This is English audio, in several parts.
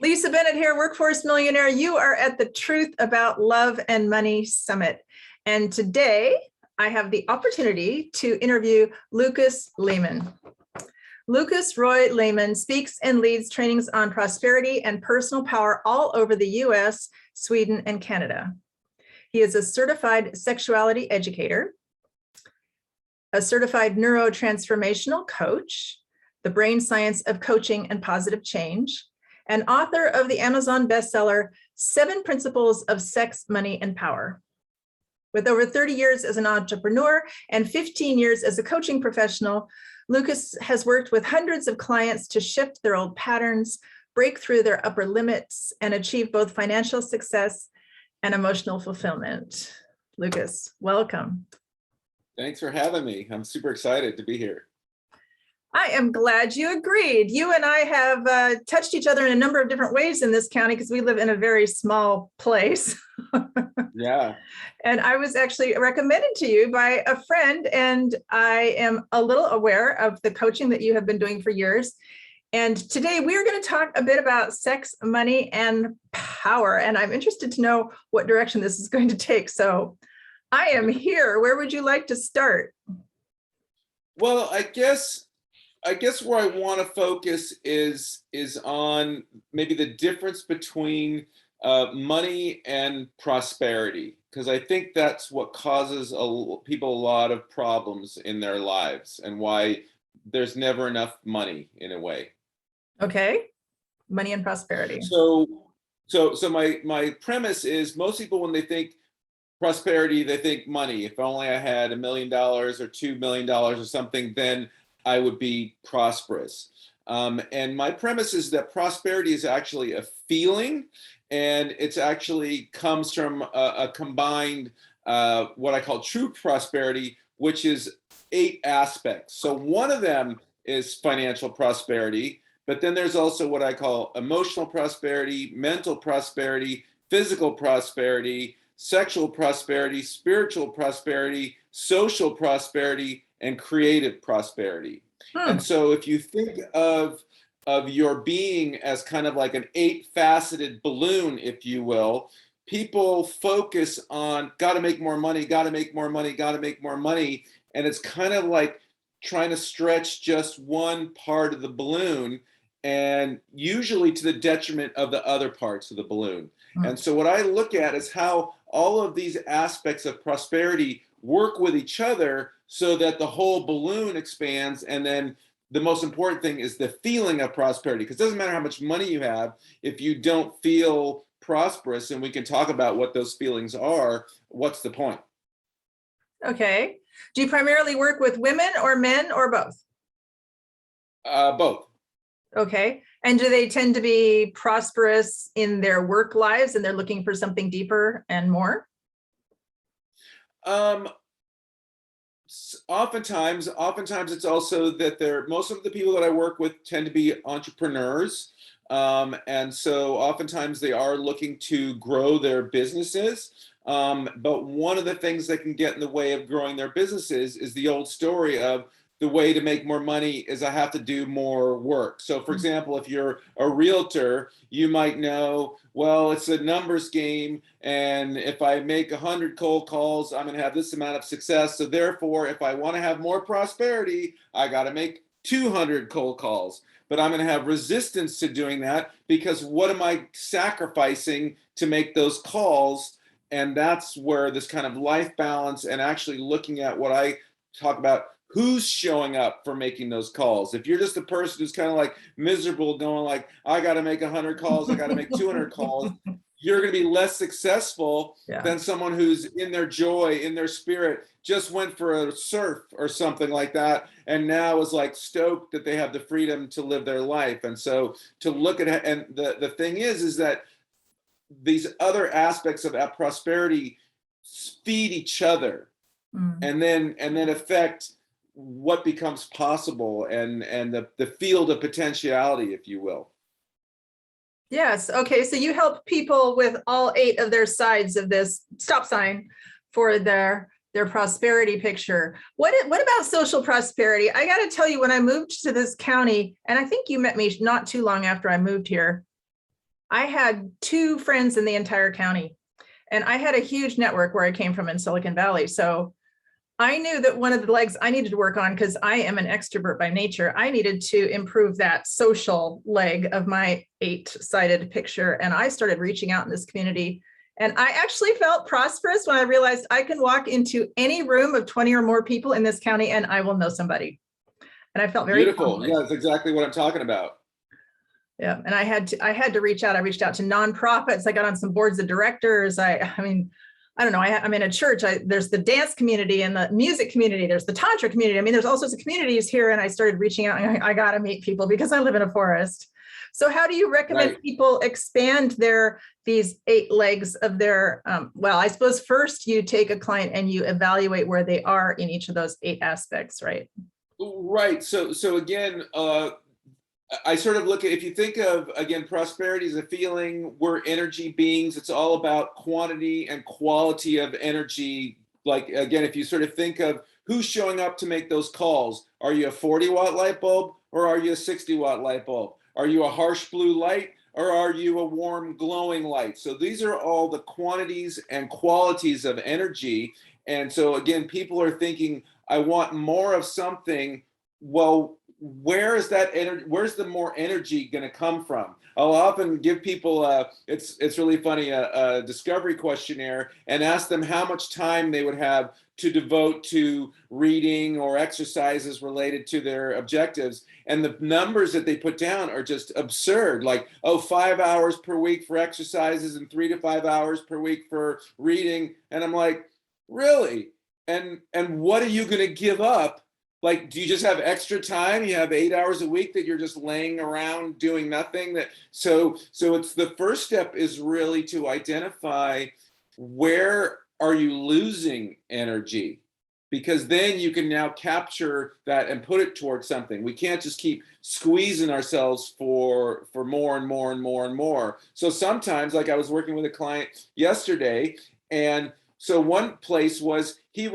Lisa Bennett here, Workforce Millionaire. You are at the Truth About Love and Money Summit. And today I have the opportunity to interview Lucas Lehman. Lucas Roy Lehman speaks and leads trainings on prosperity and personal power all over the US, Sweden, and Canada. He is a certified sexuality educator, a certified neurotransformational coach, the brain science of coaching and positive change, and author of the Amazon bestseller, 7 Principles of Sex, Money, and Power. With over 30 years as an entrepreneur and 15 years as a coaching professional, Lucas has worked with hundreds of clients to shift their old patterns, break through their upper limits, and achieve both financial success and emotional fulfillment. Lucas, welcome. Thanks for having me. I'm super excited to be here. I am glad you agreed. You and I have touched each other in a number of different ways in this county because we live in a very small place. Yeah. And I was actually recommended to you by a friend, and I am a little aware of the coaching that you have been doing for years. And today we are going to talk a bit about sex, money, and power. And I'm interested to know what direction this is going to take. So I am here. Where would you like to start? Well, I guess where I want to focus is on maybe the difference between money and prosperity, because I think that's what causes people a lot of problems in their lives and why there's never enough money in a way. Okay, money and prosperity. So my premise is most people, when they think prosperity, they think money. If only I had $1 million or $2 million or something, then I would be prosperous. And my premise is that prosperity is actually a feeling, and it's actually comes from a combined, what I call true prosperity, which is 8 aspects. So one of them is financial prosperity, but then there's also what I call emotional prosperity, mental prosperity, physical prosperity, sexual prosperity, spiritual prosperity, social prosperity, and creative prosperity. And so if you think of your being as kind of like an 8-faceted balloon, if you will, people focus on got to make more money, got to make more money, got to make more money. And it's kind of like trying to stretch just one part of the balloon, and usually to the detriment of the other parts of the balloon. And so what I look at is how all of these aspects of prosperity work with each other so that the whole balloon expands. And then the most important thing is the feeling of prosperity, because it doesn't matter how much money you have if you don't feel prosperous, and we can talk about what those feelings are. What's the point? Okay. Do you primarily work with women or men or both? Both. Okay. And do they tend to be prosperous in their work lives and they're looking for something deeper and more? Oftentimes it's also that most of the people that I work with tend to be entrepreneurs. And so oftentimes they are looking to grow their businesses. But one of the things that can get in the way of growing their businesses is the old story of the way to make more money is I have to do more work. So for example, if you're a realtor, you might know, well, it's a numbers game. And if I make 100 cold calls, I'm going to have this amount of success. So therefore, if I want to have more prosperity, I got to make 200 cold calls. But I'm going to have resistance to doing that because what am I sacrificing to make those calls? And that's where this kind of life balance and actually looking at what I talk about, who's showing up for making those calls. If you're just a person who's kind of like miserable, going like, I got to make 100 calls, I got to make 200 calls, you're going to be less successful than someone who's in their joy, in their spirit, just went for a surf or something like that, and now is like stoked that they have the freedom to live their life. And so to look at it, and the thing is that these other aspects of that prosperity feed each other and then affect what becomes possible and the field of potentiality, if you will. Yes. Okay. So you help people with all 8 of their sides of this stop sign for their prosperity picture. What about social prosperity? I got to tell you, when I moved to this county, and I think you met me not too long after I moved here, I had 2 friends in the entire county, and I had a huge network where I came from in Silicon Valley. So I knew that one of the legs I needed to work on, because I am an extrovert by nature, I needed to improve that social leg of my 8-sided picture. And I started reaching out in this community. And I actually felt prosperous when I realized I can walk into any room of 20 or more people in this county and I will know somebody. And I felt very Beautiful. accomplished. Yeah, that's exactly what I'm talking about. Yeah, and I had to reach out. I reached out to nonprofits. I got on some boards of directors. I mean, I don't know. I'm in a church. There's the dance community and the music community. There's the tantra community. I mean, there's all sorts of communities here. And I started reaching out. And I got to meet people because I live in a forest. So, how do you recommend Right. people expand these 8 legs of their? Well, I suppose first you take a client and you evaluate where they are in each of those 8 aspects, right? Right. So again, I sort of look at, if you think of, again, prosperity is a feeling, we're energy beings. It's all about quantity and quality of energy. Like, again, if you sort of think of who's showing up to make those calls, are you a 40-watt light bulb or are you a 60-watt light bulb? Are you a harsh blue light or are you a warm glowing light? So these are all the quantities and qualities of energy. And so again, people are thinking, I want more of something. Well, where is that energy? Where's the more energy going to come from? I'll often give people it's really funny, a discovery questionnaire, and ask them how much time they would have to devote to reading or exercises related to their objectives. And the numbers that they put down are just absurd. Like, oh, 5 hours per week for exercises and 3 to 5 hours per week for reading. And I'm like, really? And what are you going to give up? Like, do you just have extra time? You have 8 hours a week that you're just laying around doing nothing. So it's the first step is really to identify where are you losing energy, because then you can now capture that and put it towards something. We can't just keep squeezing ourselves for more and more and more and more. So sometimes, like I was working with a client yesterday, and so one place was he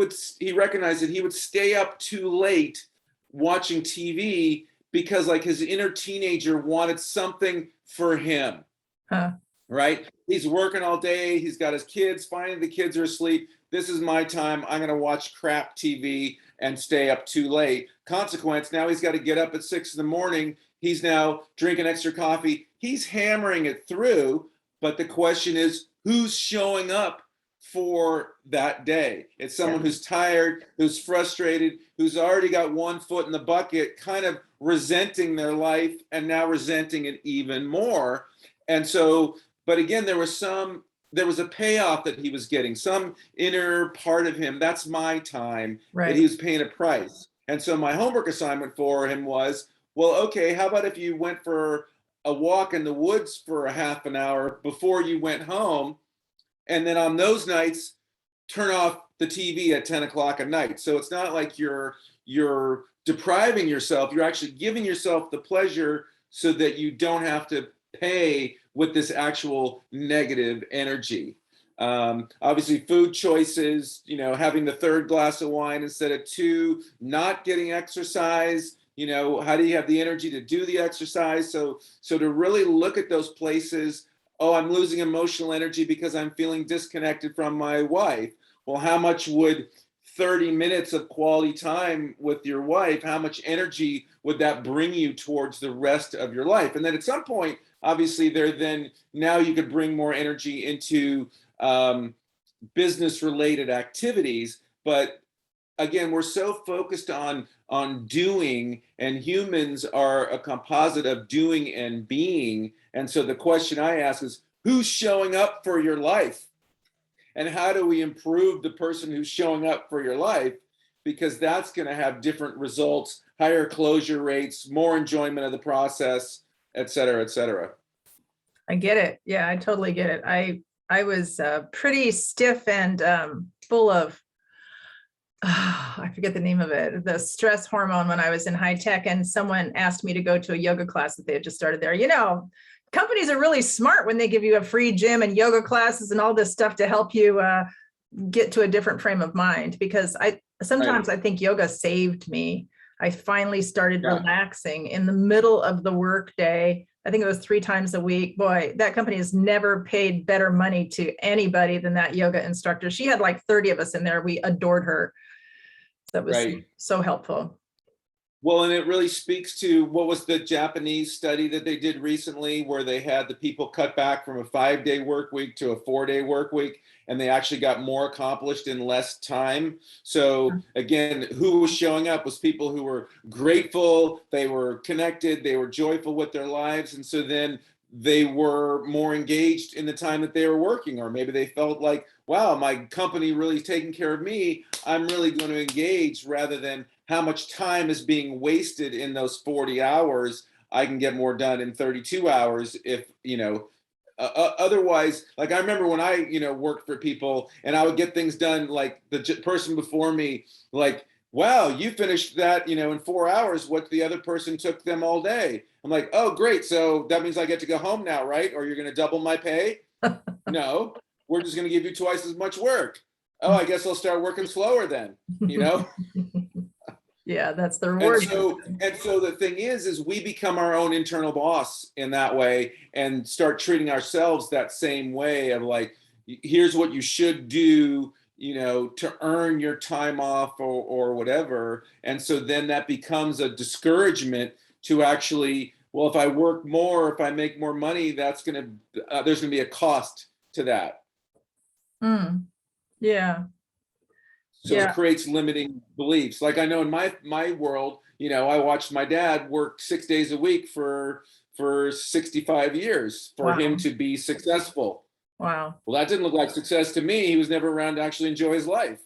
recognized that he would stay up too late watching TV because, like, his inner teenager wanted something for him. Huh. Right? He's working all day. He's got his kids. Finally, the kids are asleep. This is my time. I'm going to watch crap TV and stay up too late. Consequence, now he's got to get up at 6 in the morning. He's now drinking extra coffee. He's hammering it through. But the question is, who's showing up for that day? It's someone who's tired, who's frustrated, who's already got one foot in the bucket, kind of resenting their life and now resenting it even more. And so, but again, there was a payoff that he was getting, some inner part of him. That's my time, Right. that he was paying a price. And so my homework assignment for him was, well, okay, how about if you went for a walk in the woods for a half an hour before you went home? And then on those nights, turn off the TV at 10 o'clock at night. So it's not like you're depriving yourself. You're actually giving yourself the pleasure so that you don't have to pay with this actual negative energy. Obviously, food choices, having the 3rd glass of wine instead of 2, not getting exercise. How do you have the energy to do the exercise? So to really look at those places. Oh, I'm losing emotional energy because I'm feeling disconnected from my wife. Well, how much would 30 minutes of quality time with your wife, how much energy would that bring you towards the rest of your life? And then at some point, obviously, now you could bring more energy into business-related activities. But again, we're so focused on doing, and humans are a composite of doing and being. And so the question I ask is, who's showing up for your life? And how do we improve the person who's showing up for your life? Because that's going to have different results, higher closure rates, more enjoyment of the process, et cetera, et cetera. I get it. Yeah, I totally get it. I was pretty stiff and full of, I forget the name of it, the stress hormone when I was in high tech, and someone asked me to go to a yoga class that they had just started there. Companies are really smart when they give you a free gym and yoga classes and all this stuff to help you get to a different frame of mind, because sometimes I think yoga saved me. I finally started relaxing in the middle of the workday I think it was 3 times a week. Boy, that company has never paid better money to anybody than that yoga instructor. She had like 30 of us in there. We adored her. That was Right. so helpful. Well, and it really speaks to what was the Japanese study that they did recently, where they had the people cut back from a 5-day work week to a 4-day work week, and they actually got more accomplished in less time. So again, who was showing up was people who were grateful, they were connected, they were joyful with their lives, and so then they were more engaged in the time that they were working, or maybe they felt like, wow, my company really is taking care of me. I'm really going to engage, rather than how much time is being wasted in those 40 hours. I can get more done in 32 hours if, otherwise, like I remember when I, worked for people and I would get things done, like the person before me, like, wow, you finished that, in 4 hours, what the other person took them all day. I'm like, oh, great. So that means I get to go home now, right? Or you're going to double my pay? No, we're just going to give you twice as much work. Oh, I guess I'll start working slower then, Yeah, that's the reward. And so the thing is we become our own internal boss in that way, and start treating ourselves that same way of like, here's what you should do, to earn your time off, or whatever. And so then that becomes a discouragement to actually, well, if I work more, if I make more money, there's going to be a cost to that. Yeah. So it creates limiting beliefs. Like I know in my world, I watched my dad work 6 days a week for 65 years for him to be successful. Wow. Well, that didn't look like success to me. He was never around to actually enjoy his life.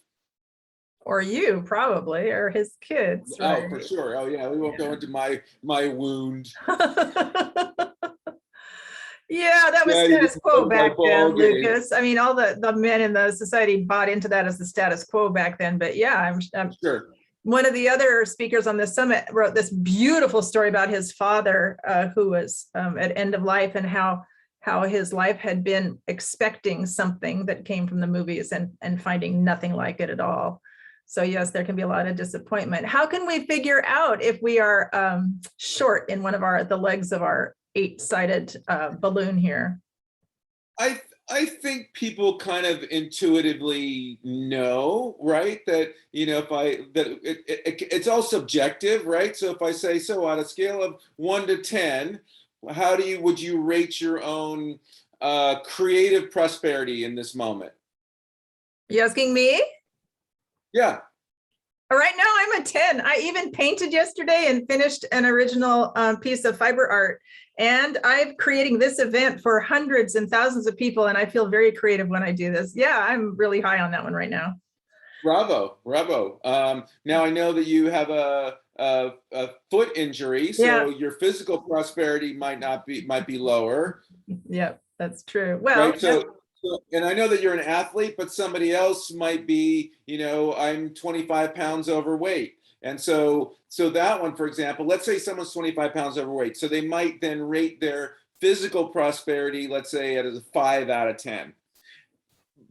Or you probably, or his kids. Right? Oh, for sure. Oh yeah, we won't go into my wound. Yeah, that was status quo back then, Lucas. I mean, all the men in the society bought into that as the status quo back then. But yeah, I'm sure. One of the other speakers on the summit wrote this beautiful story about his father, who was at end of life, and how his life had been expecting something that came from the movies and finding nothing like it at all. So yes, there can be a lot of disappointment. How can we figure out if we are short in one of the legs of our 8-sided balloon here? I think people kind of intuitively know, right? That, it's all subjective, right? So if I say, so on a scale of 1 to 10, would you rate your own creative prosperity in this moment? You asking me? Yeah. Right now I'm a 10. I even painted yesterday and finished an original piece of fiber art. And I'm creating this event for hundreds and thousands of people. And I feel very creative when I do this. Yeah, I'm really high on that one right now. Bravo. Now I know that you have a foot injury, so your physical prosperity might be lower. Yep, that's true. Well, right. So, and I know that you're an athlete, but somebody else might be, I'm 25 pounds overweight. And so that one, for example, let's say someone's 25 pounds overweight. So they might then rate their physical prosperity, let's say at a 5 out of 10.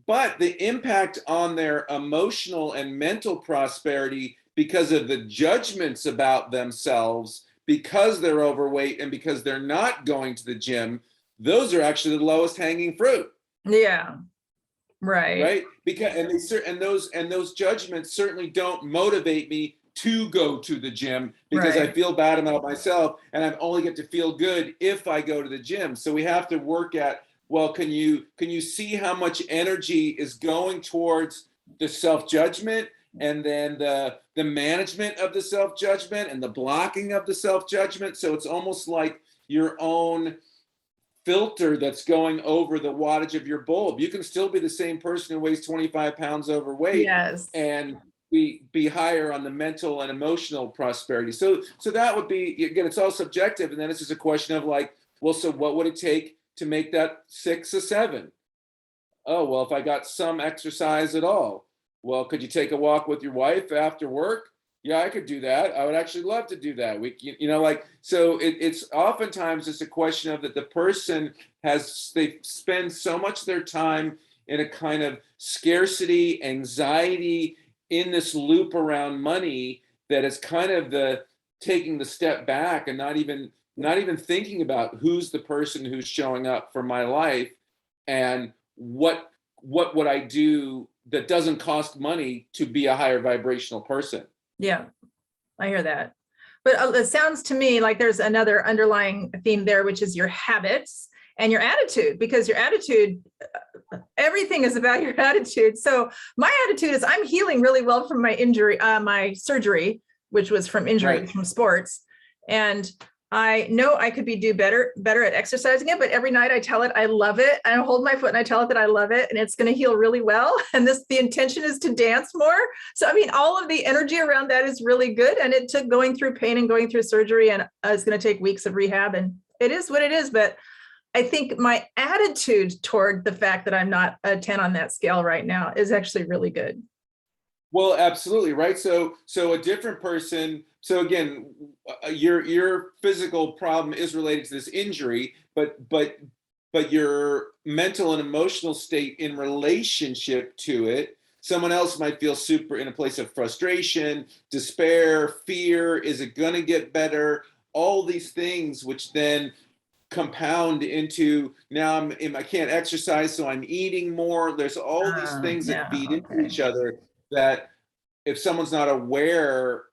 But the impact on their emotional and mental prosperity, because of the judgments about themselves, because they're overweight and because they're not going to the gym, those are actually the lowest hanging fruit. Yeah. Right. Because those judgments certainly don't motivate me to go to the gym, because I feel bad about myself, and I only get to feel good if I go to the gym. So we have to work at, well, can you see how much energy is going towards the self-judgment, and then the management of the self-judgment and the blocking of the self-judgment? So it's almost like your own filter that's going over the wattage of your bulb. You can still be the same person who weighs 25 pounds overweight, and be higher on the mental and emotional prosperity. So that would be, again, it's all subjective. And then it's just a question of like, well, so what would it take to make that 6 or 7? Oh, well, if I got some exercise at all. Well, could you take a walk with your wife after work? Yeah, I could do that. I would actually love to do that. So it's oftentimes it's a question of that the person they spend so much of their time in a kind of scarcity, anxiety, in this loop around money, that it's kind of taking the step back and not even not even thinking about who's the person who's showing up for my life, and what would I do that doesn't cost money to be a higher vibrational person. Yeah, I hear that. But it sounds to me like there's another underlying theme there, which is your habits and your attitude, because your attitude, everything is about your attitude. So my attitude is I'm healing really well from my injury, my surgery, which was from injury Right. from sports. And I know I could do better at exercising it, but every night I tell it I love it. I hold my foot and I tell it that I love it and it's going to heal really well. And the intention is to dance more. So, I mean, all of the energy around that is really good. And it took going through pain and going through surgery, and it's going to take weeks of rehab, and it is what it is. But I think my attitude toward the fact that I'm not a 10 on that scale right now is actually really good. Well, absolutely, right. So a different person. So again, your physical problem is related to this injury, but your mental and emotional state in relationship to it. Someone else might feel super in a place of frustration, despair, fear. Is it going to get better? All these things, which then compound into now I can't exercise, so I'm eating more. There's all these things that Yeah, feed into okay. each other that if someone's not aware,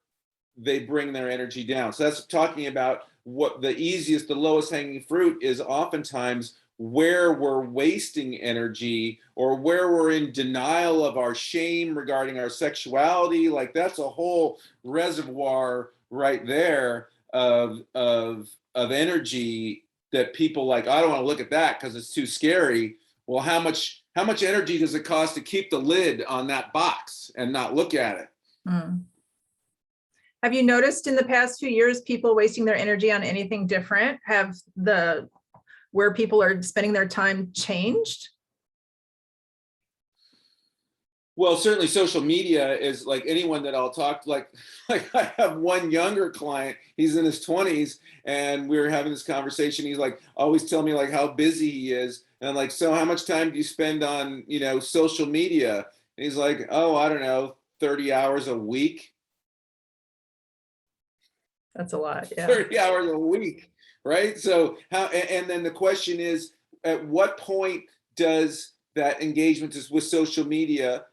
they bring their energy down. So that's talking about what the lowest hanging fruit is, oftentimes where we're wasting energy or where we're in denial of our shame regarding our sexuality. Like that's a whole reservoir right there of energy that people like, I don't want to look at that because it's too scary. Well, how much energy does it cost to keep the lid on that box and not look at it? Mm. Have you noticed in the past few years people wasting their energy on anything different? Have where people are spending their time changed? Well, certainly social media is like anyone that I'll talk like I have one younger client, he's in his 20s, and we were having this conversation. He's like always telling me like how busy he is. And I'm like, so how much time do you spend on, social media? And he's like, oh, I don't know, 30 hours a week. That's a lot, yeah. 30 hours a week, right? So and then the question is, at what point does that engagement with social media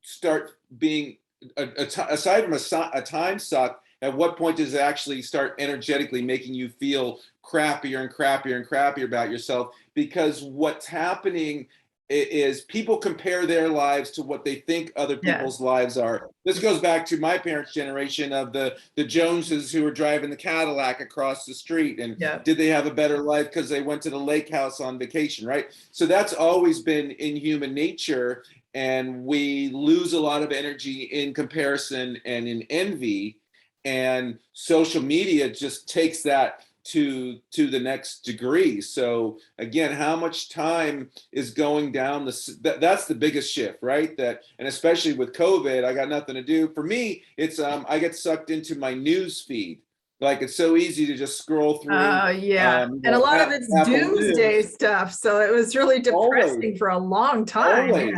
start being aside from a time suck? At what point does it actually start energetically making you feel crappier and crappier and crappier about yourself? Because what's happening is people compare their lives to what they think other people's lives are. This goes back to my parents' generation of the Joneses who were driving the Cadillac across the street, and did they have a better life because they went to the lake house on vacation, right? So that's always been in human nature, and we lose a lot of energy in comparison and in envy, and social media just takes that to the next degree. So again, how much time is going down that's the biggest shift, right? That, and especially with COVID, I got nothing to do. For me, it's I get sucked into my news feed. Like it's so easy to just scroll through. And a lot of it's Apple doomsday News. stuff. So it was really depressing Always. for a long time. Always.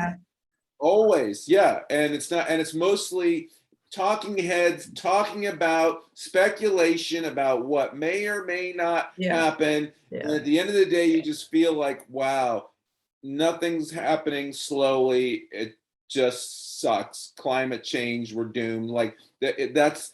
Always, yeah. And it's mostly talking heads talking about speculation about what may or may not happen. And at the end of the day, you just feel like, wow, nothing's happening slowly. It just sucks. Climate change, we're doomed. Like that's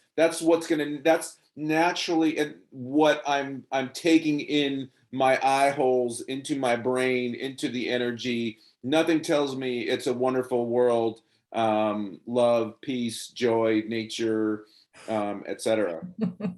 naturally and what I'm taking in my eye holes, into my brain, into the energy. Nothing tells me it's a wonderful world. Love, peace, joy, nature, etc.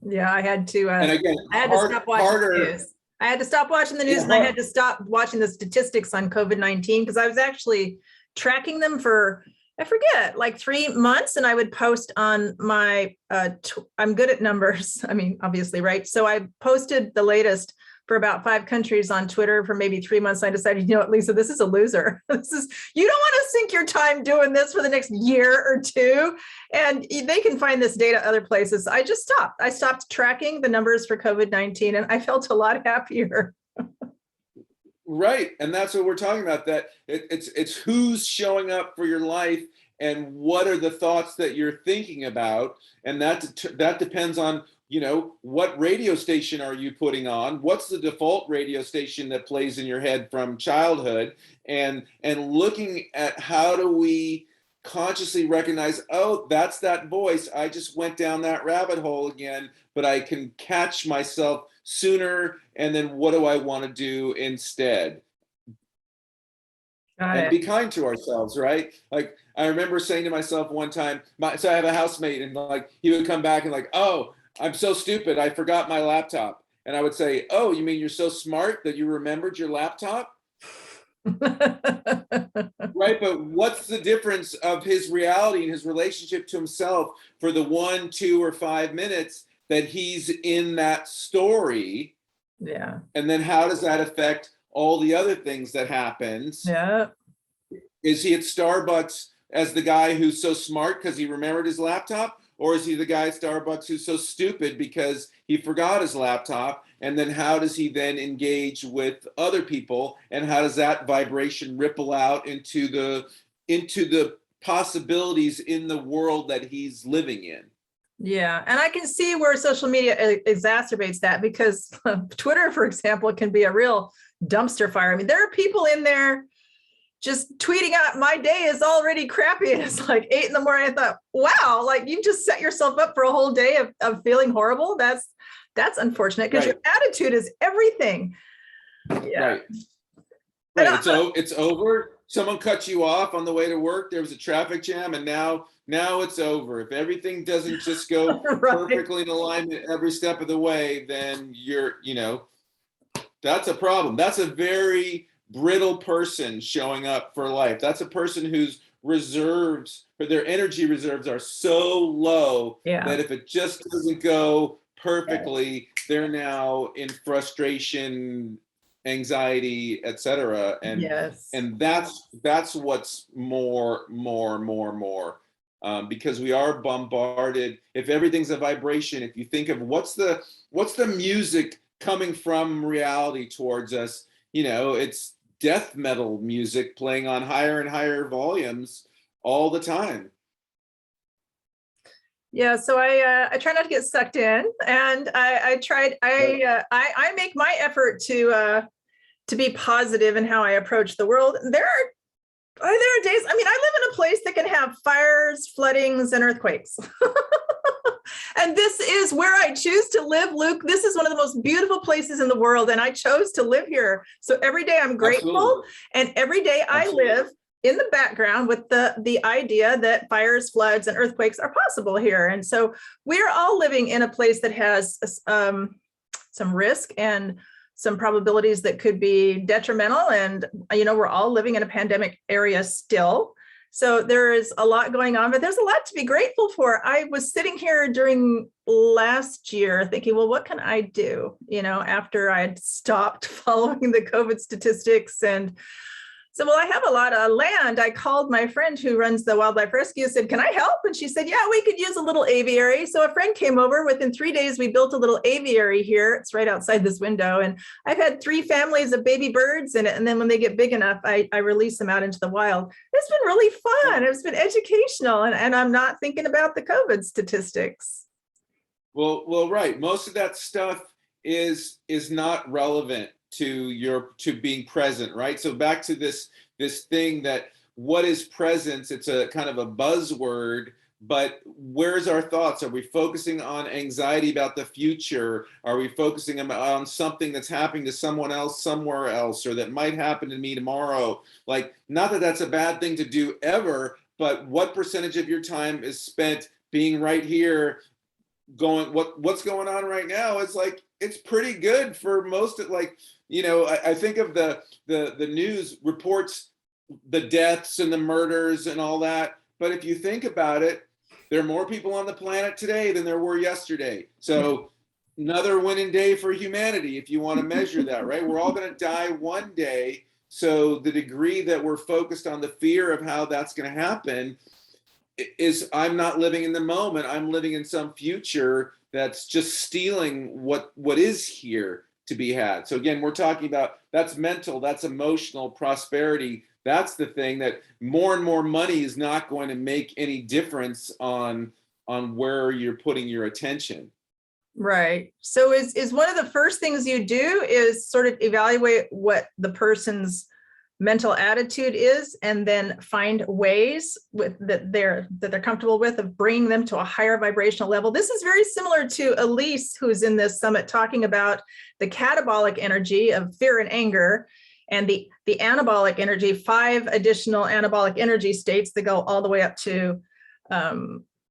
Yeah, I had to. And again, I had to stop watching the news. I had to stop watching the news, and I had to stop watching the statistics on COVID-19 because I was actually tracking them for, I forget, like 3 months, and I would post on my. I'm good at numbers. I mean, obviously, right? So I posted the latest for about 5 countries on Twitter for maybe 3 months. I decided, what, Lisa, this is a loser. You don't want to sink your time doing this for the next year or two. And they can find this data other places. I just stopped. I stopped tracking the numbers for COVID-19, and I felt a lot happier. Right. And that's what we're talking about, that it's who's showing up for your life and what are the thoughts that you're thinking about. And that depends on what radio station are you putting on? What's the default radio station that plays in your head from childhood? And looking at how do we consciously recognize, oh, that's that voice. I just went down that rabbit hole again, but I can catch myself sooner. And then what do I want to do instead? And be kind to ourselves, right? Like I remember saying to myself one time, so I have a housemate, and like he would come back and like, oh, I'm so stupid, I forgot my laptop. And I would say, oh, you mean you're so smart that you remembered your laptop? Right, but what's the difference of his reality and his relationship to himself for the 1, 2, or 5 minutes that he's in that story? Yeah. And then how does that affect all the other things that happens? Yeah. Is he at Starbucks as the guy who's so smart because he remembered his laptop? Or is he the guy at Starbucks who's so stupid because he forgot his laptop? And then how does he then engage with other people? And how does that vibration ripple out into the possibilities in the world that he's living in? Yeah. And I can see where social media exacerbates that, because Twitter, for example, can be a real dumpster fire. I mean, there are people in there just tweeting out, my day is already crappy. And it's like 8 a.m. I thought, wow, like you just set yourself up for a whole day of feeling horrible. That's unfortunate, because your attitude is everything. Yeah. Right. It's over. Someone cut you off on the way to work. There was a traffic jam, and now it's over. If everything doesn't just go perfectly in alignment every step of the way, then that's a problem. That's a very brittle person showing up for life. That's a person whose reserves, or their energy reserves, are so low that if it just doesn't go perfectly, they're now in frustration, anxiety, etc. And that's what's more, because we are bombarded. If everything's a vibration, if you think of what's the music coming from reality towards us, it's death metal music playing on higher and higher volumes all the time. Yeah, so I try not to get sucked in, and I make my effort to be positive in how I approach the world. There are days, I mean, I live in a place that can have fires, floodings, and earthquakes. And this is where I choose to live, Luke. This is one of the most beautiful places in the world, and I chose to live here. So every day I'm grateful. Absolutely. And every day I live in the background with the idea that fires, floods, and earthquakes are possible here. And so we're all living in a place that has some risk and some probabilities that could be detrimental. And, we're all living in a pandemic area still. So there is a lot going on, but there's a lot to be grateful for. I was sitting here during last year thinking, well, what can I do, after I had stopped following the COVID statistics, and so, well, I have a lot of land. I called my friend who runs the wildlife rescue, said, can I help? And she said, yeah, we could use a little aviary. So a friend came over. Within 3 days, we built a little aviary here. It's right outside this window. And I've had 3 families of baby birds in it. And then when they get big enough, I release them out into the wild. It's been really fun. It's been educational. And I'm not thinking about the COVID statistics. Well, right. Most of that stuff is not relevant to being present, right? So back to this thing that what is presence? It's a kind of a buzzword, but where's our thoughts? Are we focusing on anxiety about the future? Are we focusing on something that's happening to someone else somewhere else, or that might happen to me tomorrow? Like, not that that's a bad thing to do ever, but what percentage of your time is spent being right here, going, what's going on right now? It's like, it's pretty good for most of, like, I think of the news reports the deaths and the murders and all that. But if you think about it, there are more people on the planet today than there were yesterday. So another winning day for humanity, if you want to measure that, right? We're all going to die one day. So the degree that we're focused on the fear of how that's going to happen is, I'm not living in the moment. I'm living in some future that's just stealing what is here to be had. So again, we're talking about, that's mental, that's emotional prosperity. That's the thing that more and more money is not going to make any difference on where you're putting your attention. Right. So is one of the first things you do is sort of evaluate what the person's mental attitude is, and then find ways that they're comfortable with, of bringing them to a higher vibrational level. This is very similar to Elise, who's in this summit, talking about the catabolic energy of fear and anger, and the anabolic energy, 5 additional anabolic energy states that go all the way up to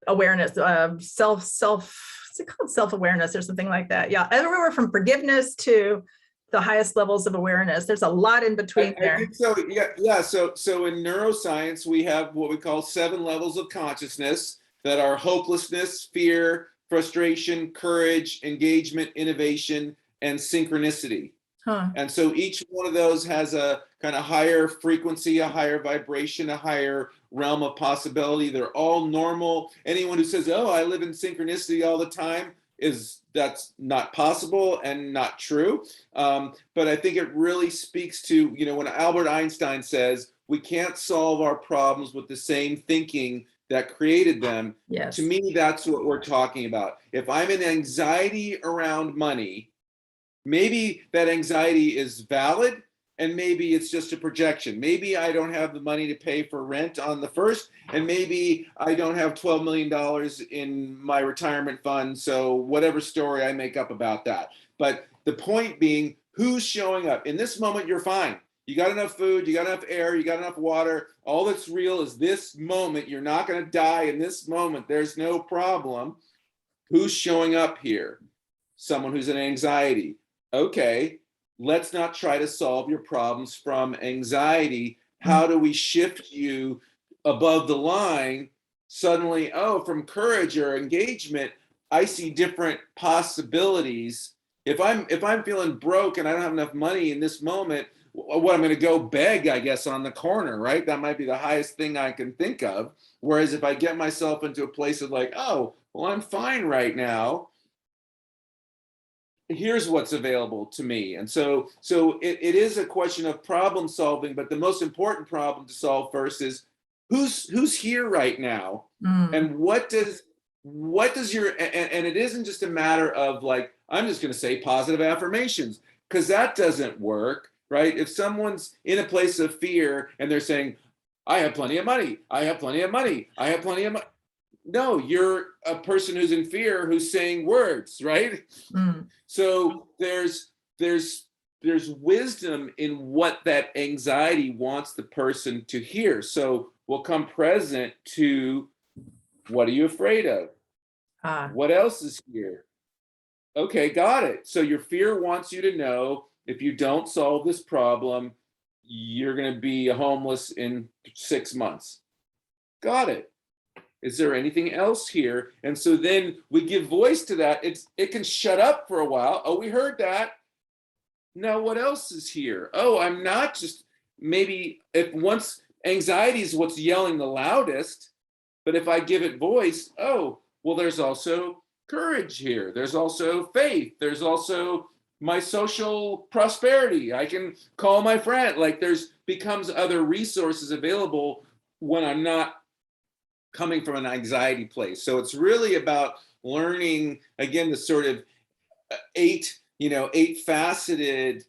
awareness, what's it called, self-awareness or something like that. Yeah, everywhere from forgiveness to the highest levels of awareness. There's a lot in between there. I think so. Yeah. So in neuroscience, we have what we call 7 levels of consciousness that are hopelessness, fear, frustration, courage, engagement, innovation, and synchronicity. Huh. And so each one of those has a kind of higher frequency, a higher vibration, a higher realm of possibility. They're all normal. Anyone who says, "Oh, I live in synchronicity all the time," that's not possible and not true. But I think it really speaks to, when Albert Einstein says we can't solve our problems with the same thinking that created them. Yes. To me, that's what we're talking about. If I'm in anxiety around money, maybe that anxiety is valid, and maybe it's just a projection. Maybe I don't have the money to pay for rent on the first, and maybe I don't have $12 million in my retirement fund. So whatever story I make up about that. But the point being, who's showing up? In this moment, you're fine. You got enough food, you got enough air, you got enough water. All that's real is this moment. You're not going to die in this moment. There's no problem. Who's showing up here? Someone who's in anxiety. Okay, let's not try to solve your problems from anxiety. How do we shift you above the line? Suddenly, from courage or engagement, I see different possibilities. If I'm feeling broke and I don't have enough money in this moment, what, I'm going to go beg, I guess, on the corner, right? That might be the highest thing I can think of. Whereas if I get myself into a place of like, oh, well, I'm fine right now, here's what's available to me. And so it is a question of problem solving, but the most important problem to solve first is who's here right now, and what does your, and it isn't just a matter of like, I'm just going to say positive affirmations, because that doesn't work, right? If someone's in a place of fear and they're saying, I have plenty of money, I have plenty of money, I have plenty of money. No, you're a person who's in fear who's saying words, right? So there's wisdom in what that anxiety wants the person to hear. So we'll come present to, what are you afraid of? What else is here? Okay, got it. So your fear wants you to know, if you don't solve this problem, you're going to be homeless in 6 months. Got it. Is there anything else here? And so then we give voice to that. It can shut up for a while. Oh, we heard that. Now what else is here? Oh, I'm not just, maybe if once anxiety is what's yelling the loudest, but if I give it voice, oh, well, there's also courage here. There's also faith. There's also my social prosperity. I can call my friend. Like there's becomes other resources available when I'm not coming from an anxiety place. So it's really about learning, again, the sort of 8-faceted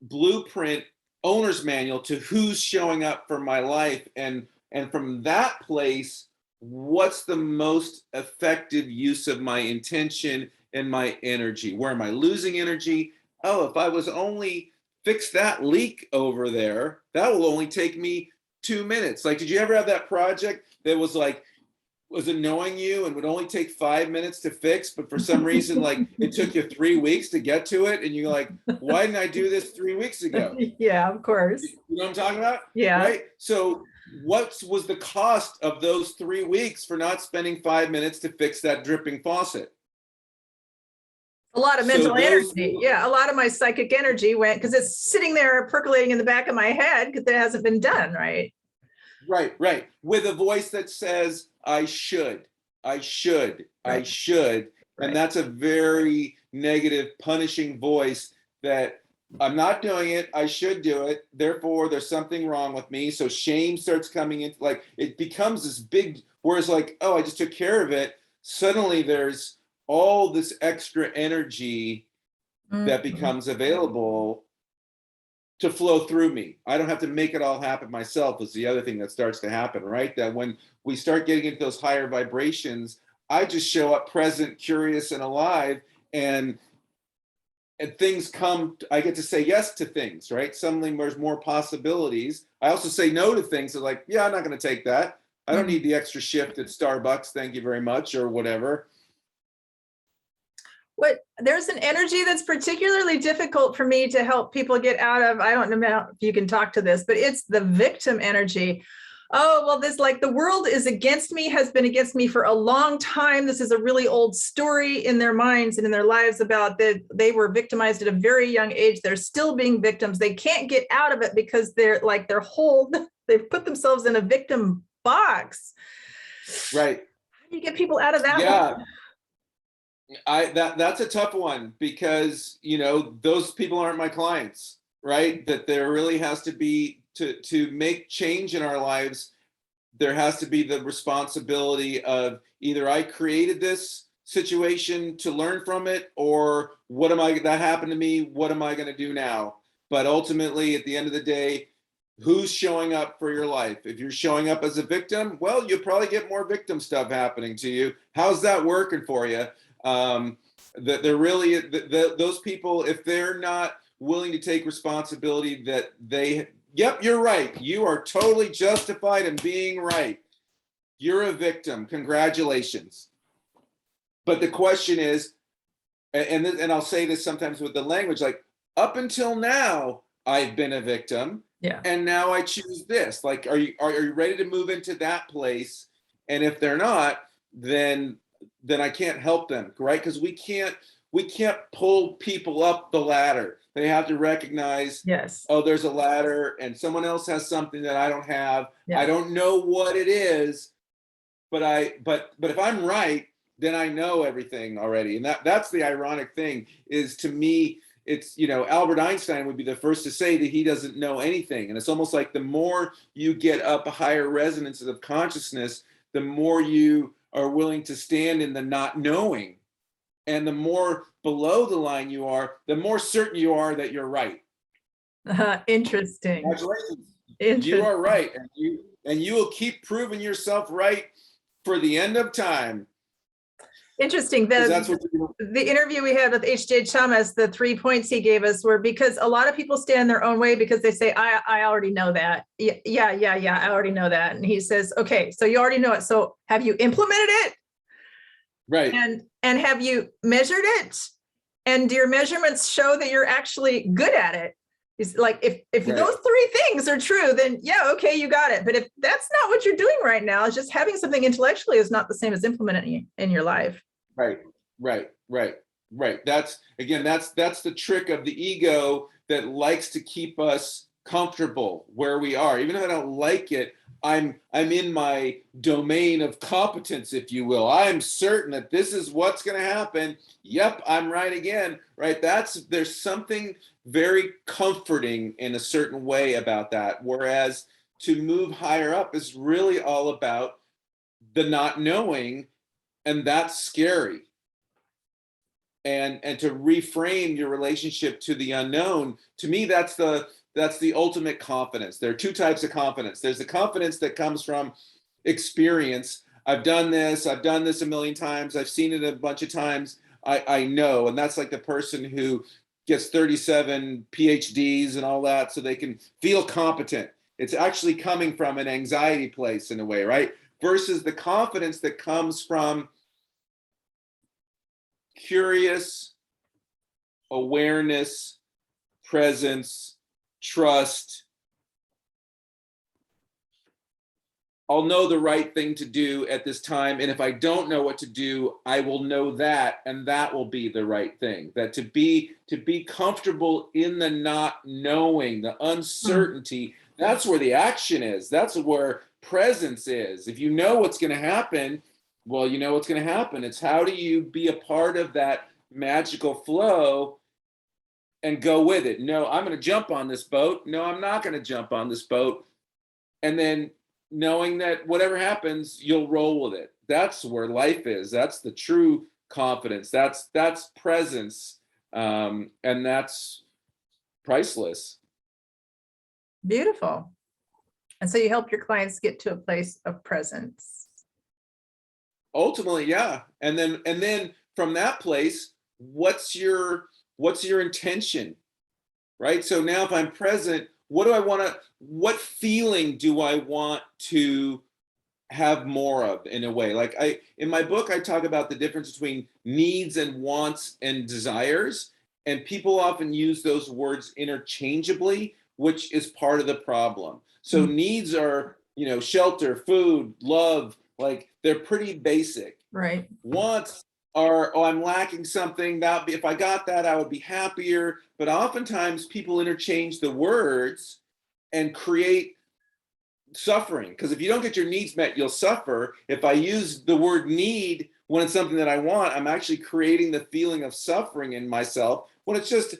blueprint owner's manual to who's showing up for my life. And from that place, what's the most effective use of my intention and my energy? Where am I losing energy? Oh, if I was only fix that leak over there, that will only take me 2 minutes. Like, did you ever have that project that was annoying you and would only take 5 minutes to fix, but for some reason, like it took you 3 weeks to get to it, and you're like, why didn't I do this 3 weeks ago? Yeah, of course. You know what I'm talking about? Yeah. Right. So what was the cost of those 3 weeks for not spending 5 minutes to fix that dripping faucet? A lot of mental energy. Yeah, a lot of my psychic energy went, because it's sitting there percolating in the back of my head because it hasn't been done, right? Right. With a voice that says, I should. Right. And that's a very negative, punishing voice that I'm not doing it. I should do it. Therefore, there's something wrong with me. So shame starts coming in. Like it becomes this big, whereas like, oh, I just took care of it. Suddenly there's all this extra energy that Mhm. becomes available to flow through me. I don't have to make it all happen myself, is the other thing that starts to happen, right? That when we start getting into those higher vibrations, I just show up present, curious, and alive, and things come, I get to say yes to things, right? Suddenly there's more possibilities. I also say no to things that, like, yeah, I'm not going to take that. I don't Mhm. need the extra shift at Starbucks, thank you very much, or whatever. There's an energy that's particularly difficult for me to help people get out of. I don't know if you can talk to this, but it's the victim energy. Oh, well, this, like, the world is against me, has been against me for a long time. This is a really old story in their minds and in their lives about that they were victimized at a very young age. They're still being victims. They can't get out of it because they've put themselves in a victim box. Right. How do you get people out of that one? Yeah. That's a tough one, because those people aren't my clients, right? That there really has to be, to make change in our lives, there has to be the responsibility of either I created this situation to learn from it, or that happened to me, what am I going to do now? But ultimately, at the end of the day, who's showing up for your life? If you're showing up as a victim, well, you'll probably get more victim stuff happening to you. How's that working for you? That they're really, those people, if they're not willing to take responsibility, that yep, you're right, you are totally justified in being right, you're a victim, congratulations. But the question is, and I'll say this sometimes with the language, like, up until now I've been a victim, Yeah. and now I choose this. Like, are you ready to move into that place? And if they're not, then I can't help them, right? Because we can't pull people up the ladder. They have to recognize, Yes. oh, there's a ladder and someone else has something that I don't have. Yeah. I don't know what it is, but if I'm right, then I know everything already. And that's the ironic thing, is, to me, it's, Albert Einstein would be the first to say that he doesn't know anything. And it's almost like the more you get up higher resonances of consciousness, the more you are willing to stand in the not knowing. And the more below the line you are, the more certain you are that you're right. Interesting. Congratulations. You Interesting. are right. And you will keep proving yourself right for the end of time. Interesting. Because that's what The interview we had with H.J. Thomas, the 3 points he gave us were, because a lot of people stand in their own way because they say, I already know that. Yeah, I already know that. And he says, okay, so you already know it. So have you implemented it? right. And have you measured it? And do your measurements show that you're actually good at it? It's like, if Right. those 3 things are true, then yeah, okay, you got it. But if that's not what you're doing right now, just having something intellectually is not the same as implementing it in your life. Right. That's, again, that's the trick of the ego, that likes to keep us comfortable where we are. Even if I don't like it, I'm in my domain of competence, if you will. I'm certain that this is what's going to happen. Yep, I'm right again. Right. There's something very comforting in a certain way about that. Whereas to move higher up is really all about the not knowing, and that's scary. And to reframe your relationship to the unknown, to me, that's the ultimate confidence. There are 2 types of confidence. There's the confidence that comes from experience. I've done this a million times, I've seen it a bunch of times, I know. And that's like the person who gets 37 PhDs and all that so they can feel competent. It's actually coming from an anxiety place, in a way, right? Versus the confidence that comes from curious awareness, presence, trust. I'll know the right thing to do at this time. And if I don't know what to do, I will know that, and that will be the right thing. That to be comfortable in the not knowing, the uncertainty, that's where the action is. That's where presence is. If you know what's going to happen, well, you know what's going to happen. It's how do you be a part of that magical flow and go with it. No, I'm going to jump on this boat. No, I'm not going to jump on this boat. And then knowing that whatever happens, you'll roll with it. That's where life is. That's the true confidence. That's presence, and that's priceless. Beautiful. And so you help your clients get to a place of presence. Ultimately, yeah. And then from that place, what's your intention? Right? So now if I'm present, what feeling do I want to have more of, in a way? Like, in my book, I talk about the difference between needs and wants and desires, and people often use those words interchangeably, which is part of the problem. So needs are, shelter, food, love, like they're pretty basic. Right. Wants are, oh, I'm lacking something. If I got that, I would be happier. But oftentimes people interchange the words and create suffering. Because if you don't get your needs met, you'll suffer. If I use the word need when it's something that I want, I'm actually creating the feeling of suffering in myself, when it's just,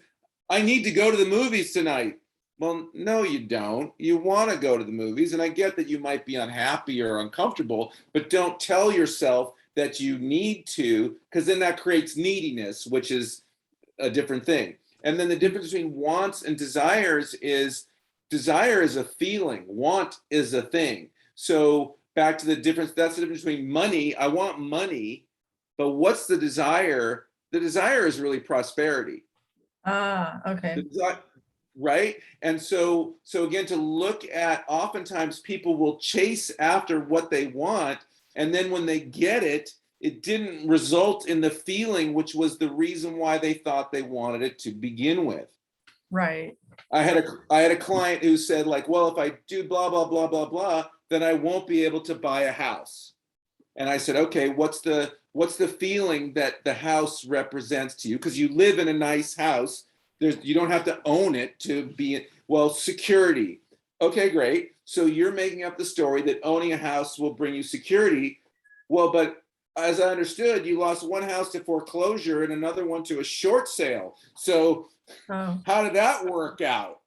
I need to go to the movies tonight. Well, no, you don't. You want to go to the movies. And I get that you might be unhappy or uncomfortable, but don't tell yourself that you need to, because then that creates neediness, which is a different thing. And then the difference between wants and desires is, desire is a feeling, want is a thing. So back to the difference, that's the difference between money. I want money, but what's the desire? The desire is really prosperity. Ah, okay. Right? And so again, to look at, oftentimes people will chase after what they want, and then when they get it, it didn't result in the feeling, which was the reason why they thought they wanted it to begin with. Right. I had a client who said, like, well, if I do blah blah blah blah blah, then I won't be able to buy a house. And I said, okay, what's the feeling that the house represents to you? Because you live in a nice house. You don't have to own it to be, well, security. Okay, great. So you're making up the story that owning a house will bring you security. Well, but as I understood, you lost one house to foreclosure and another one to a short sale. So how did that work out?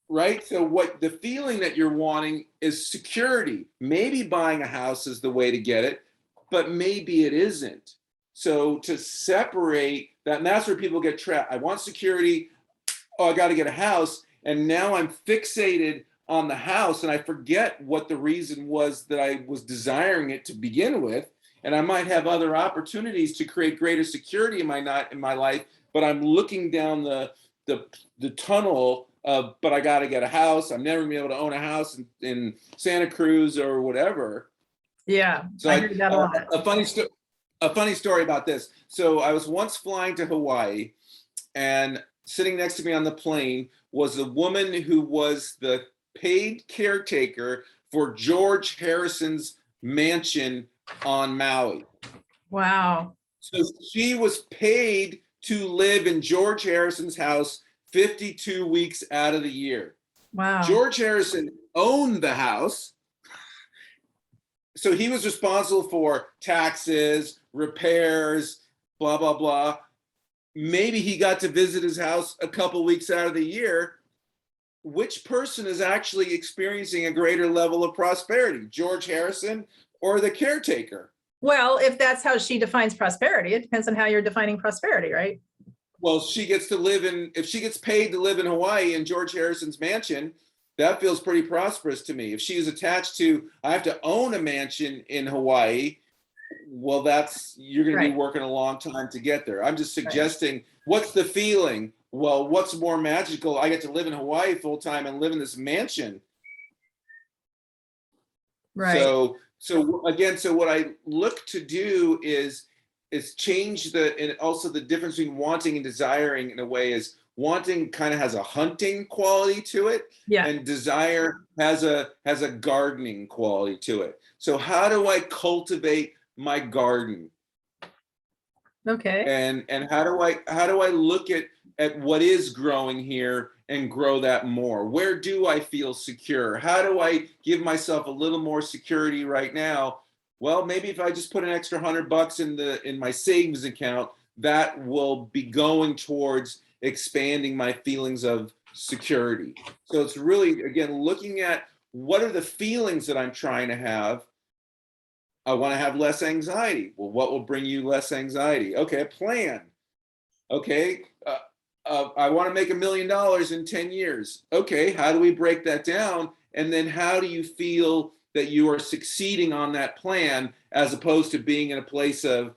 Right? So what the feeling that you're wanting is security. Maybe buying a house is the way to get it, but maybe it isn't. So to separate that, and that's where people get trapped. I want security. Oh, I got to get a house. And now I'm fixated on the house, and I forget what the reason was that I was desiring it to begin with. And I might have other opportunities to create greater security in my life, but I'm looking down the tunnel of, but I got to get a house. I'm never gonna be able to own a house in Santa Cruz or whatever. Yeah, So I heard that a lot. A funny story about this. So I was once flying to Hawaii, and sitting next to me on the plane was a woman who was the paid caretaker for George Harrison's mansion on Maui. Wow. So she was paid to live in George Harrison's house 52 weeks out of the year. Wow. George Harrison owned the house, so he was responsible for taxes, repairs, blah, blah, blah. Maybe he got to visit his house a couple weeks out of the year. Which person is actually experiencing a greater level of prosperity, George Harrison or the caretaker? Well, if that's how she defines prosperity, it depends on how you're defining prosperity, right? Well, she gets to live if she gets paid to live in Hawaii in George Harrison's mansion, that feels pretty prosperous to me. If she is attached to, I have to own a mansion in Hawaii, well, you're going to be working a long time to get there. I'm just suggesting, what's the feeling? Well, what's more magical? I get to live in Hawaii full time and live in this mansion. Right. So again, so what I look to do is change and also the difference between wanting and desiring, in a way, is wanting kind of has a hunting quality to it, and desire has a gardening quality to it. So how do I cultivate my garden? Okay. And how do I look at what is growing here and grow that more? Where do I feel secure? How do I give myself a little more security right now? Well, maybe if I just put an extra $100 in my savings account, that will be going towards expanding my feelings of security. So it's really, again, looking at what are the feelings that I'm trying to have, I want to have less anxiety. Well, what will bring you less anxiety? Okay, a plan. Okay, I want to make $1 million in 10 years. Okay, how do we break that down? And then how do you feel that you are succeeding on that plan as opposed to being in a place of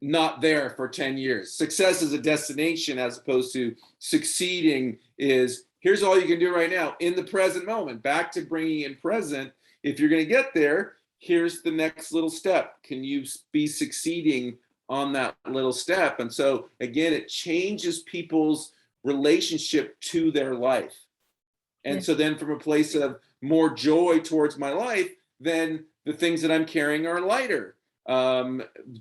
not there for 10 years? Success is a destination as opposed to succeeding is here's all you can do right now in the present moment. Back to bringing in present. If you're going to get there, here's the next little step. Can you be succeeding on that little step? And so again, it changes people's relationship to their life. And Yeah. so then from a place of more joy towards my life, then the things that I'm carrying are lighter.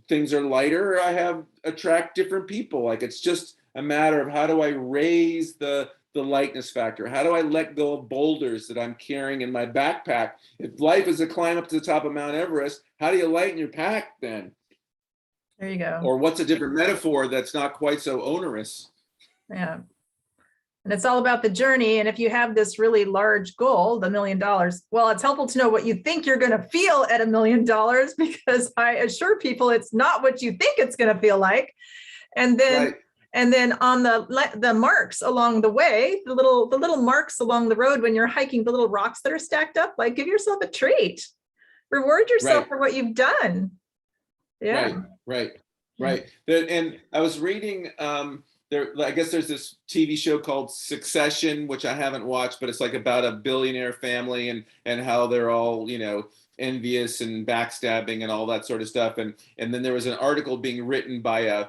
Things are lighter. I attract different people. Like it's just a matter of how do I raise the lightness factor? How do I let go of boulders that I'm carrying in my backpack? If life is a climb up to the top of Mount Everest, how do you lighten your pack then? There you go. Or what's a different metaphor that's not quite so onerous? Yeah. And it's all about the journey. And if you have this really large goal, the $1 million, well, it's helpful to know what you think you're going to feel at $1 million, because I assure people it's not what you think it's going to feel like. And then, Right. and then on the marks along the way, the little marks along the road when you're hiking, the little rocks that are stacked up, like give yourself a treat, reward yourself Right. for what you've done. Yeah. Right. And I was reading I guess there's this TV show called Succession, which I haven't watched, but it's like about a billionaire family and how they're all, envious and backstabbing and all that sort of stuff. And then there was an article being written by a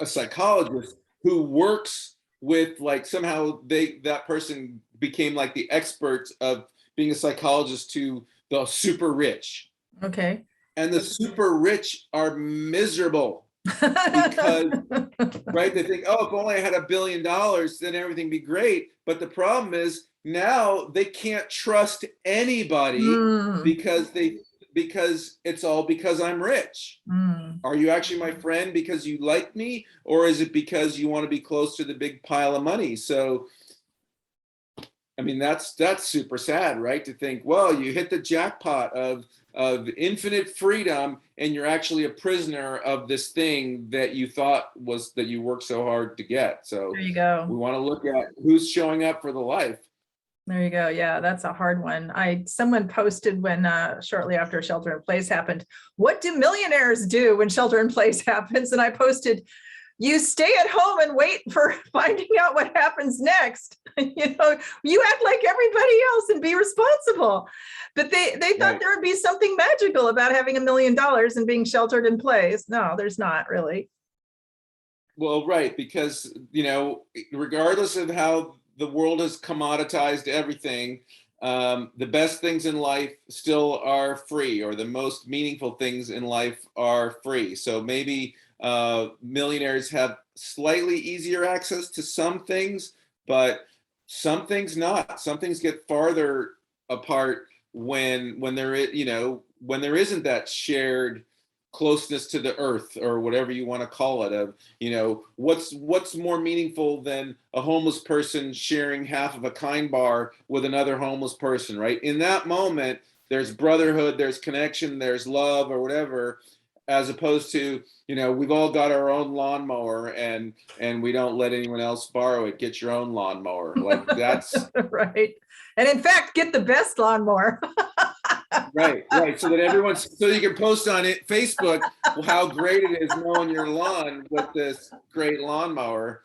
psychologist who works with like somehow that person became like the expert of being a psychologist to the super rich. Okay. And the super rich are miserable because, right, they think, oh, if only I had $1 billion, then everything would be great. But the problem is now they can't trust anybody because it's all because I'm rich. Are you actually my friend because you like me, or is it because you want to be close to the big pile of money? So, I mean, that's super sad, right? To think, well, you hit the jackpot of infinite freedom, and you're actually a prisoner of this thing that you thought was that you worked so hard to get. So there you go. We want to look at who's showing up for the life. There you go. Yeah, that's a hard one. Someone posted when shortly after shelter in place happened, what do millionaires do when shelter in place happens? And I posted, you stay at home and wait for finding out what happens next. You act like everybody else and be responsible. But they thought there would be something magical about having $1 million and being sheltered in place. No, there's not really. Well, right, because, regardless of how the world has commoditized everything, the best things in life still are free, or the most meaningful things in life are free. So maybe millionaires have slightly easier access to some things, but some things not. Some things get farther apart when there isn't that shared closeness to the earth, or whatever you want to call it, of what's more meaningful than a homeless person sharing half of a kind bar with another homeless person, right? In that moment there's brotherhood, there's connection, there's love, or whatever, as opposed to we've all got our own lawnmower and we don't let anyone else borrow it. Get your own lawnmower. Like that's right. And in fact, get the best lawnmower. Right. So that so you can post on it, Facebook, how great it is mowing your lawn with this great lawnmower.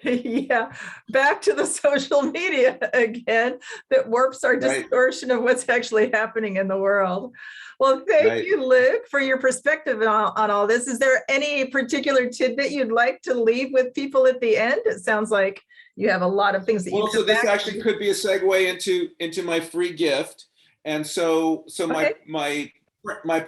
Yeah. Back to the social media again, that warps our distortion of what's actually happening in the world. Well, thank you, Luke, for your perspective on all this. Is there any particular tidbit you'd like to leave with people at the end? It sounds like you have a lot of things that so this actually could be a segue into my free gift. And so my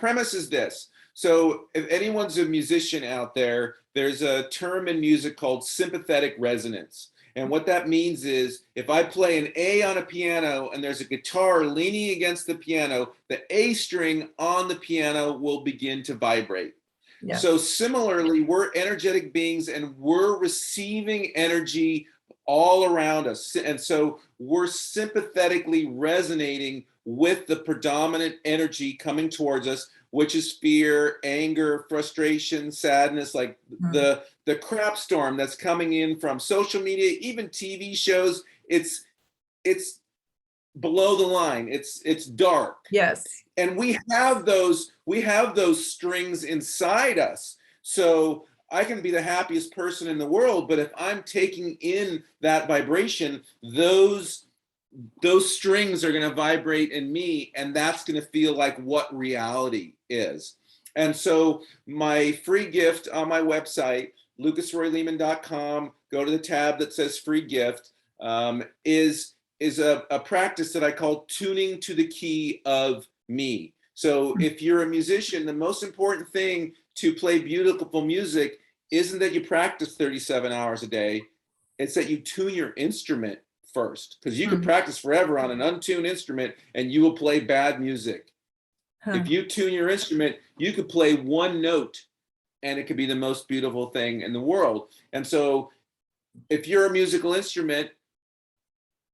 premise is this. So if anyone's a musician out there, there's a term in music called sympathetic resonance. And what that means is if I play an A on a piano and there's a guitar leaning against the piano, the A string on the piano will begin to vibrate. Yes. So similarly, we're energetic beings and we're receiving energy all around us. And so we're sympathetically resonating with the predominant energy coming towards us, which is fear, anger, frustration, sadness, like the crap storm that's coming in from social media, even TV shows. It's below the line. It's dark. Yes. And we have those strings inside us. So I can be the happiest person in the world, but if I'm taking in that vibration, those strings are going to vibrate in me, and that's going to feel like what reality is. And so my free gift on my website, lucasroylehman.com, go to the tab that says free gift, is a practice that I call tuning to the key of me. So if you're a musician, the most important thing to play beautiful music isn't that you practice 37 hours a day. It's that you tune your instrument first, because you could practice forever on an untuned instrument and you will play bad music. If you tune your instrument, you could play one note and it could be the most beautiful thing in the world. And so if you're a musical instrument,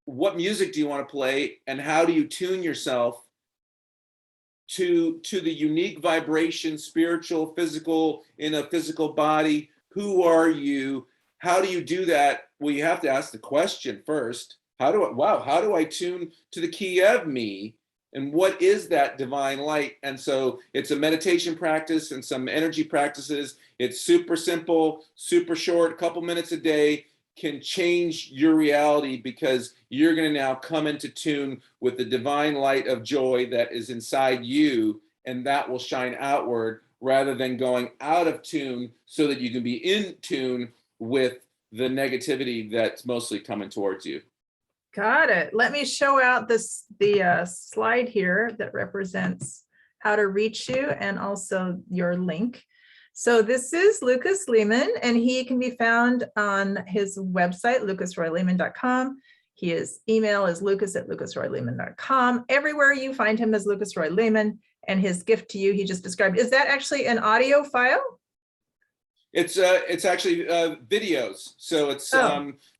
what music do you want to play, and how do you tune yourself to the unique vibration, spiritual, physical, in a physical body? Who are you? How do you do that? Well, you have to ask the question first. How do I tune to the key of me? And what is that divine light? And so it's a meditation practice and some energy practices. It's super simple, super short, a couple minutes a day, can change your reality, because you're going to now come into tune with the divine light of joy that is inside you, and that will shine outward rather than going out of tune, so that you can be in tune with the negativity that's mostly coming towards you. Got it. Let me show out the slide here that represents how to reach you and also your link. So this is Lucas Lehman, and he can be found on his website, lucasroylehman.com. His email is lucas@lucasroylehman.com. Everywhere you find him as Lucas Roy Lehman, and his gift to you he just described. Is that actually an audio file? It's actually videos. So it's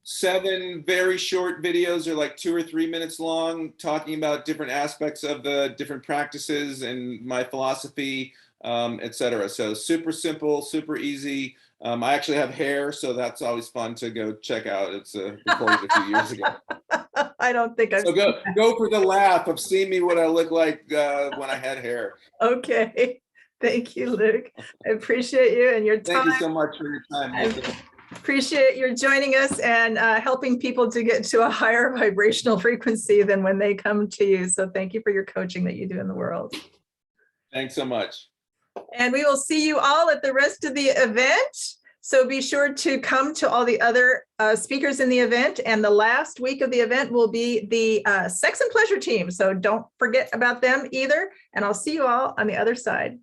7 very short videos, are like 2 or 3 minutes long, talking about different aspects of the different practices and my philosophy, etc. So super simple, super easy. I actually have hair, so that's always fun to go check out. It's recorded a few years ago. I don't think I've So go for the laugh of seeing me what I look like when I had hair. Okay. Thank you, Luke. I appreciate you and your time. Thank you so much for your time. I appreciate your joining us and helping people to get to a higher vibrational frequency than when they come to you. So thank you for your coaching that you do in the world. Thanks so much. And we will see you all at the rest of the event. So be sure to come to all the other speakers in the event. And the last week of the event will be the Sex and Pleasure team. So don't forget about them either. And I'll see you all on the other side.